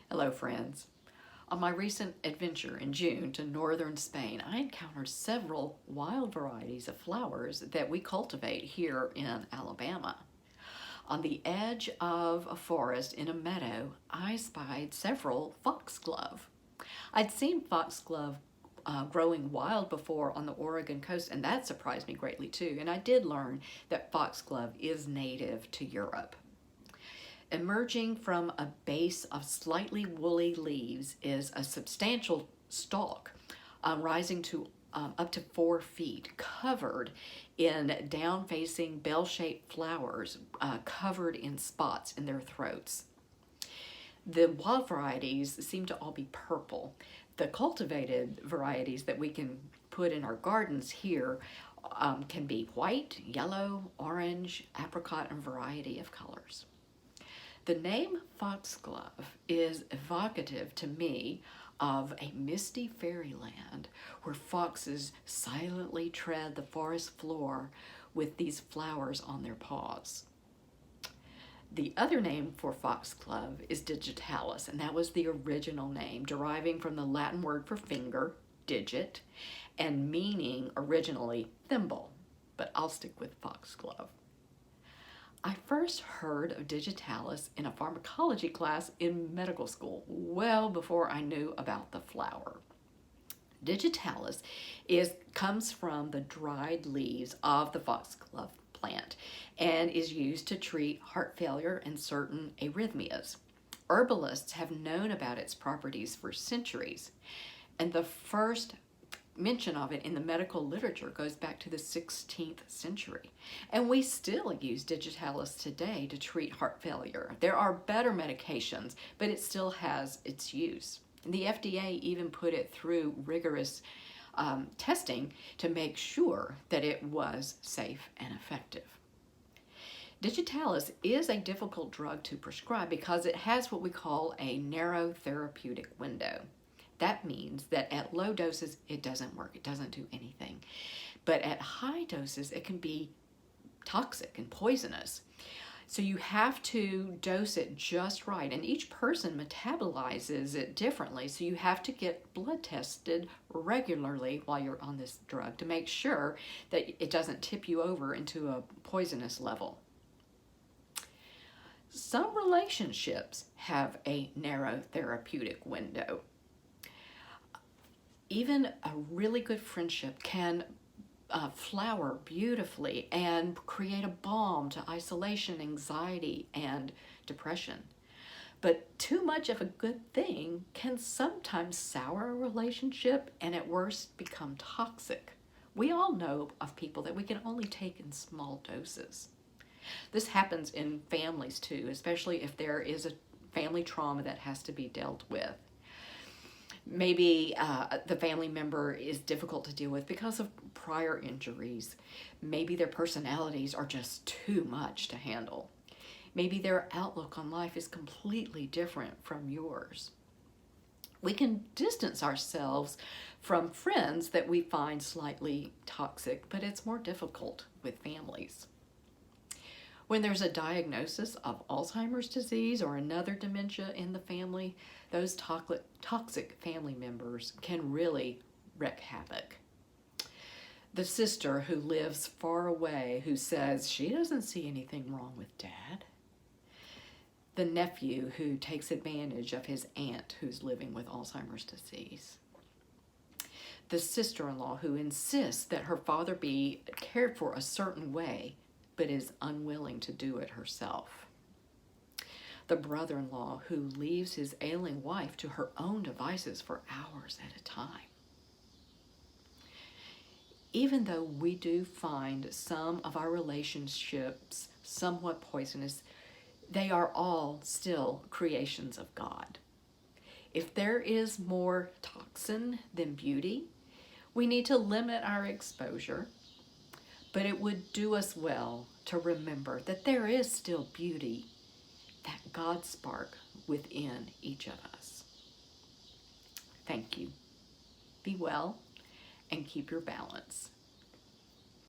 Hello friends. On my recent adventure in June to northern Spain, I encountered several wild varieties of flowers that we cultivate here in Alabama. On the edge of a forest in a meadow, I spied several foxglove. I'd seen foxglove growing wild before on the Oregon coast, and that surprised me greatly too. And I did learn that foxglove is native to Europe. Emerging from a base of slightly woolly leaves is a substantial stalk, rising to up to 4 feet, covered in down-facing bell-shaped flowers, covered in spots in their throats. The wild varieties seem to all be purple. The cultivated varieties that we can put in our gardens here can be white, yellow, orange, apricot, and a variety of colors. The name foxglove is evocative to me of a misty fairyland where foxes silently tread the forest floor with these flowers on their paws. The other name for foxglove is digitalis, and that was the original name, deriving from the Latin word for finger, digit, and meaning originally thimble, but I'll stick with foxglove. I first heard of digitalis in a pharmacology class in medical school, well before I knew about the flower. Digitalis comes from the dried leaves of the foxglove plant and is used to treat heart failure and certain arrhythmias. Herbalists have known about its properties for centuries, and the first mention of it in the medical literature goes back to the 16th century. And we still use digitalis today to treat heart failure. There are better medications, but it still has its use. The FDA even put it through rigorous testing to make sure that it was safe and effective. Digitalis is a difficult drug to prescribe because it has what we call a narrow therapeutic window. That means that at low doses, it doesn't work. It doesn't do anything. But at high doses, it can be toxic and poisonous. So you have to dose it just right. And each person metabolizes it differently. So you have to get blood tested regularly while you're on this drug to make sure that it doesn't tip you over into a poisonous level. Some relationships have a narrow therapeutic window. Even a really good friendship can flower beautifully and create a balm to isolation, anxiety, and depression. But too much of a good thing can sometimes sour a relationship and at worst become toxic. We all know of people that we can only take in small doses. This happens in families too, especially if there is a family trauma that has to be dealt with. Maybe the family member is difficult to deal with because of prior injuries. Maybe their personalities are just too much to handle. Maybe their outlook on life is completely different from yours. We can distance ourselves from friends that we find slightly toxic, but it's more difficult with families. When there's a diagnosis of Alzheimer's disease or another dementia in the family, those toxic family members can really wreak havoc. The sister who lives far away who says she doesn't see anything wrong with dad. The nephew who takes advantage of his aunt who's living with Alzheimer's disease. The sister-in-law who insists that her father be cared for a certain way but is unwilling to do it herself. The brother-in-law who leaves his ailing wife to her own devices for hours at a time. Even though we do find some of our relationships somewhat poisonous, they are all still creations of God. If there is more toxin than beauty, we need to limit our exposure. But it would do us well to remember that there is still beauty, that God spark within each of us. Thank you. Be well and keep your balance.